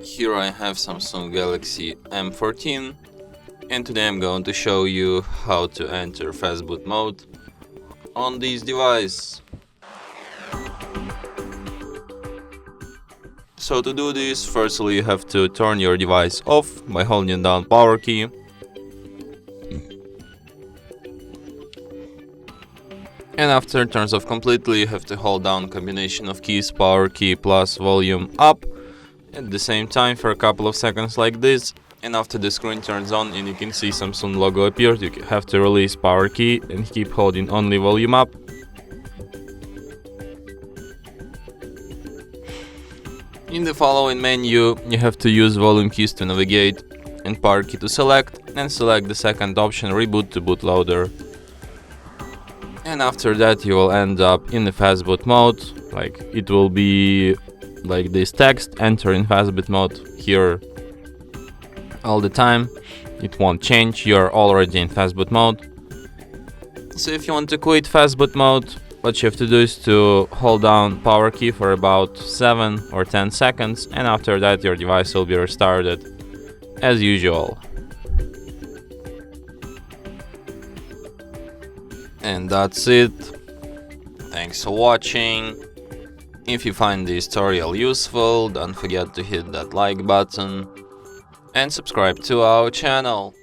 Here I have Samsung Galaxy M14, and today I'm going to show you how to enter Fastboot Mode on this device. So to do this, firstly you have to turn your device off by holding down power key. And after it turns off completely, you have to hold down combination of keys, power key plus volume up at the same time for a couple of seconds like this. And after the screen turns on and you can see Samsung logo appears, you have to release power key and keep holding only volume up. In the following menu, you have to use volume keys to navigate and power key to select, and select the second option, reboot to bootloader. And after that you will end up in the Fastboot mode, like it will be like this text, enter in Fastboot mode here all the time. It won't change, you're already in Fastboot mode. So if you want to quit Fastboot mode, what you have to do is to hold down power key for about 7 or 10 seconds, and after that your device will be restarted as usual. And that's it. Thanks for watching. If you find this tutorial useful, don't forget to hit that like button and subscribe to our channel.